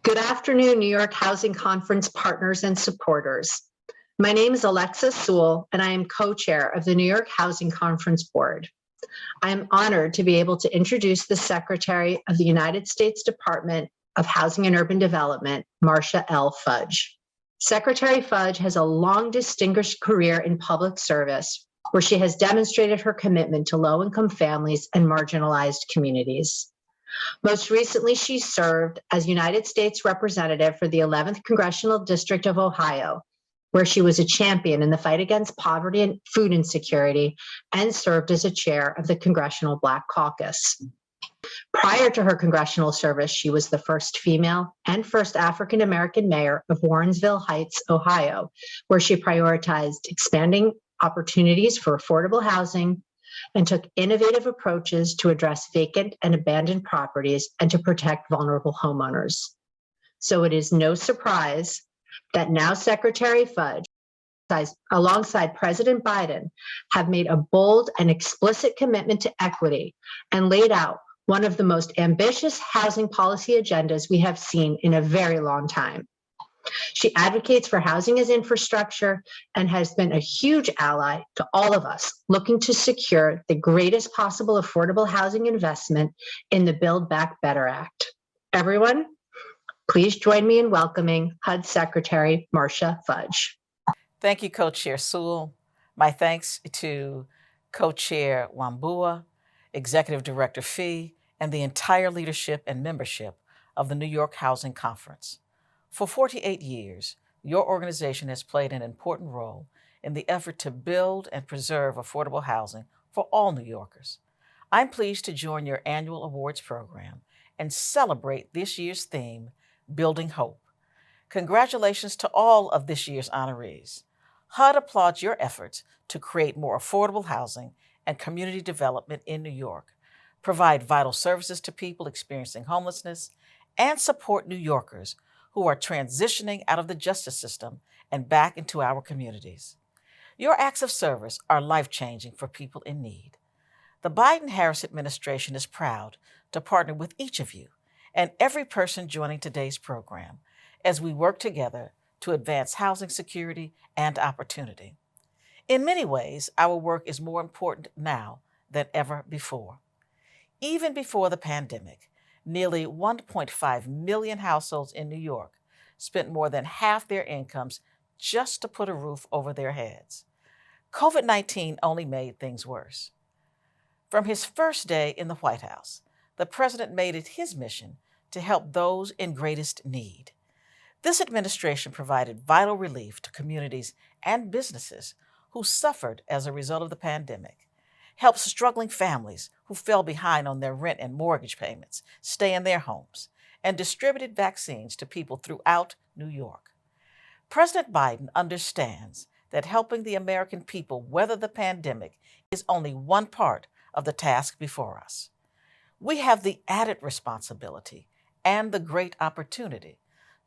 Good afternoon, New York Housing Conference partners and supporters. My name is Alexa Sewell, and I am co-chair of the New York Housing Conference Board. I am honored to be able to introduce the Secretary of the United States Department of Housing and Urban Development, Marcia L. Fudge. Secretary Fudge has a long distinguished career in public service, where she has demonstrated her commitment to low-income families and marginalized communities. Most recently, she served as United States Representative for the 11th Congressional District of Ohio, where she was a champion in the fight against poverty and food insecurity and served as a chair of the Congressional Black Caucus. Prior to her congressional service, she was the first female and first African-American mayor of Warrensville Heights, Ohio, where she prioritized expanding opportunities for affordable housing and took innovative approaches to address vacant and abandoned properties and to protect vulnerable homeowners. So it is no surprise that now Secretary Fudge, alongside President Biden, have made a bold and explicit commitment to equity and laid out one of the most ambitious housing policy agendas we have seen in a very long time. She advocates for housing as infrastructure and has been a huge ally to all of us looking to secure the greatest possible affordable housing investment in the Build Back Better Act. Everyone, please join me in welcoming HUD Secretary Marcia Fudge. Thank you, Co-Chair Sewell. My thanks to Co-Chair Wambua, Executive Director Fee, and the entire leadership and membership of the New York Housing Conference. For 48 years, your organization has played an important role in the effort to build and preserve affordable housing for all New Yorkers. I'm pleased to join your annual awards program and celebrate this year's theme, Building Hope. Congratulations to all of this year's honorees. HUD applauds your efforts to create more affordable housing and community development in New York, provide vital services to people experiencing homelessness, and support New Yorkers who are transitioning out of the justice system and back into our communities. Your acts of service are life-changing for people in need. The Biden-Harris administration is proud to partner with each of you and every person joining today's program as we work together to advance housing security and opportunity. In many ways, our work is more important now than ever before. Even before the pandemic, nearly 1.5 million households in New York spent more than half their incomes just to put a roof over their heads. COVID-19 only made things worse. From his first day in the White House, the president made it his mission to help those in greatest need. This administration provided vital relief to communities and businesses who suffered as a result of the pandemic, helped struggling families who fell behind on their rent and mortgage payments stay in their homes, and distributed vaccines to people throughout New York. President Biden understands that helping the American people weather the pandemic is only one part of the task before us. We have the added responsibility and the great opportunity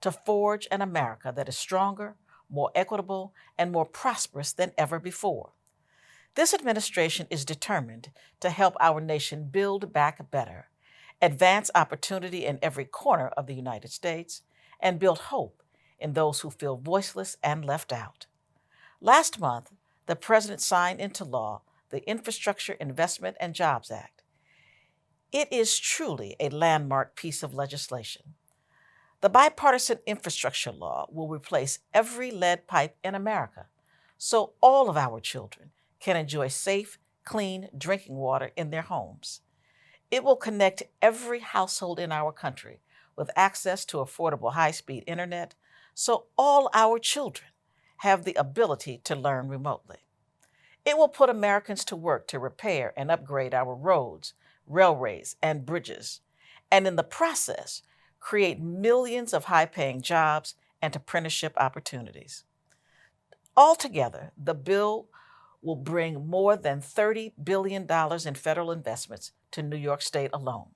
to forge an America that is stronger, more equitable, and more prosperous than ever before. This administration is determined to help our nation build back better, advance opportunity in every corner of the United States, and build hope in those who feel voiceless and left out. Last month, the President signed into law the Infrastructure Investment and Jobs Act. It is truly a landmark piece of legislation. The bipartisan infrastructure law will replace every lead pipe in America, so all of our children can enjoy safe, clean drinking water in their homes. It will connect every household in our country with access to affordable high-speed internet, so all our children have the ability to learn remotely. It will put Americans to work to repair and upgrade our roads, railways, and bridges, and in the process, create millions of high-paying jobs and apprenticeship opportunities. Altogether, the bill will bring more than $30 billion in federal investments to New York State alone.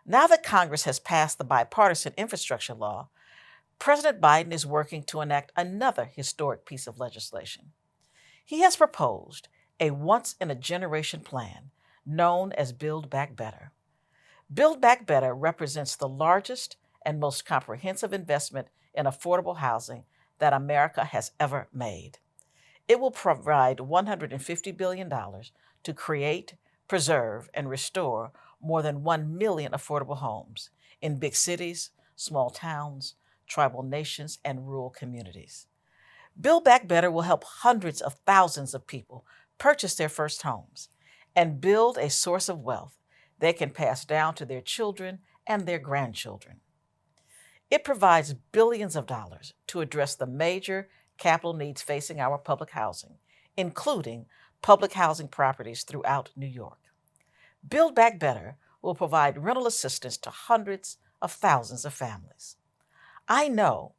Now that Congress has passed the bipartisan infrastructure law, President Biden is working to enact another historic piece of legislation. He has proposed a once-in-a-generation plan known as Build Back Better. Build Back Better represents the largest and most comprehensive investment in affordable housing that America has ever made. It will provide $150 billion to create, preserve, and restore more than 1 million affordable homes in big cities, small towns, tribal nations, and rural communities. Build Back Better will help hundreds of thousands of people purchase their first homes and build a source of wealth they can pass down to their children and their grandchildren. It provides billions of dollars to address the major capital needs facing our public housing, including public housing properties throughout New York. Build Back Better will provide rental assistance to hundreds of thousands of families. I know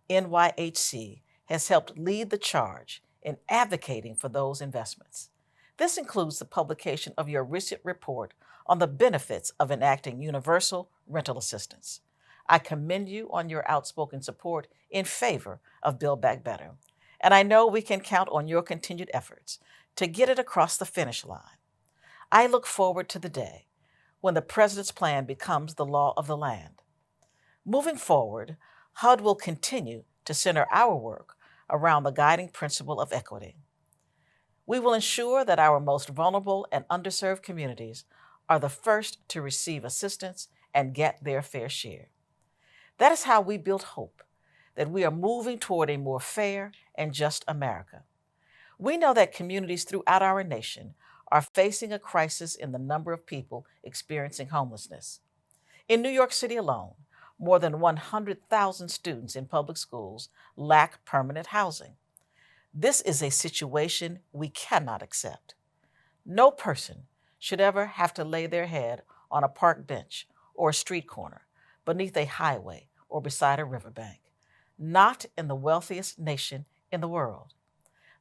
NYHC has helped lead the charge in advocating for those investments. This includes the publication of your recent report on the benefits of enacting universal rental assistance. I commend you on your outspoken support in favor of Build Back Better, and I know we can count on your continued efforts to get it across the finish line. I look forward to the day when the President's plan becomes the law of the land. Moving forward, HUD will continue to center our work around the guiding principle of equity. We will ensure that our most vulnerable and underserved communities are the first to receive assistance and get their fair share. That is how we build hope that we are moving toward a more fair and just America. We know that communities throughout our nation are facing a crisis in the number of people experiencing homelessness. In New York City alone, more than 100,000 students in public schools lack permanent housing. This is a situation we cannot accept. No person should ever have to lay their head on a park bench or a street corner, beneath a highway or beside a riverbank, not in the wealthiest nation in the world.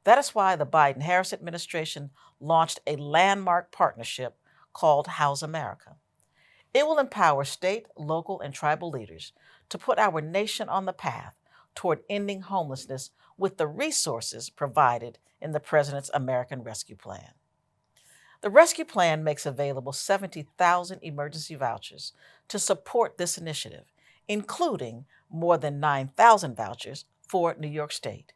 That is why the Biden-Harris administration launched a landmark partnership called House America. It will empower state, local, and tribal leaders to put our nation on the path toward ending homelessness with the resources provided in the President's American Rescue Plan. The Rescue Plan makes available 70,000 emergency vouchers to support this initiative, including more than 9,000 vouchers for New York State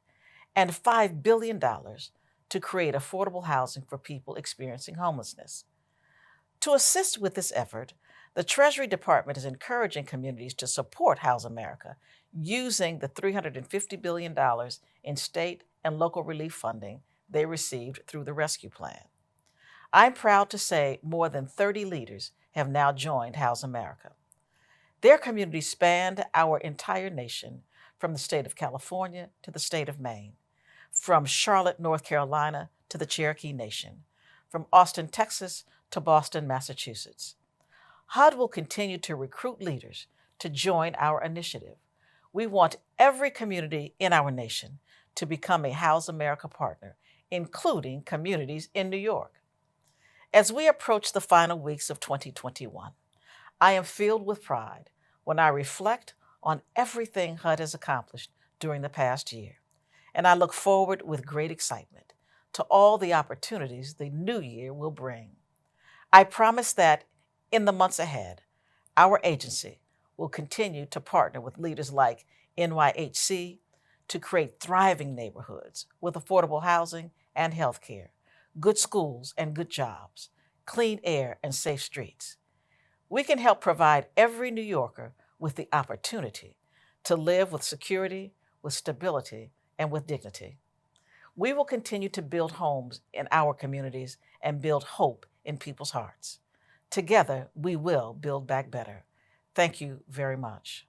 and $5 billion to create affordable housing for people experiencing homelessness. To assist with this effort, the Treasury Department is encouraging communities to support House America using the $350 billion in state and local relief funding they received through the Rescue Plan. I'm proud to say more than 30 leaders have now joined House America. Their communities spanned our entire nation, from the state of California to the state of Maine, from Charlotte, North Carolina to the Cherokee Nation, from Austin, Texas to Boston, Massachusetts. HUD will continue to recruit leaders to join our initiative. We want every community in our nation to become a House America partner, including communities in New York. As we approach the final weeks of 2021, I am filled with pride when I reflect on everything HUD has accomplished during the past year, and I look forward with great excitement to all the opportunities the new year will bring. I promise that in the months ahead, our agency will continue to partner with leaders like NYHC to create thriving neighborhoods with affordable housing and health care, good schools and good jobs, clean air and safe streets. We can help provide every New Yorker with the opportunity to live with security, with stability, and with dignity. We will continue to build homes in our communities and build hope in people's hearts. Together, we will build back better. Thank you very much.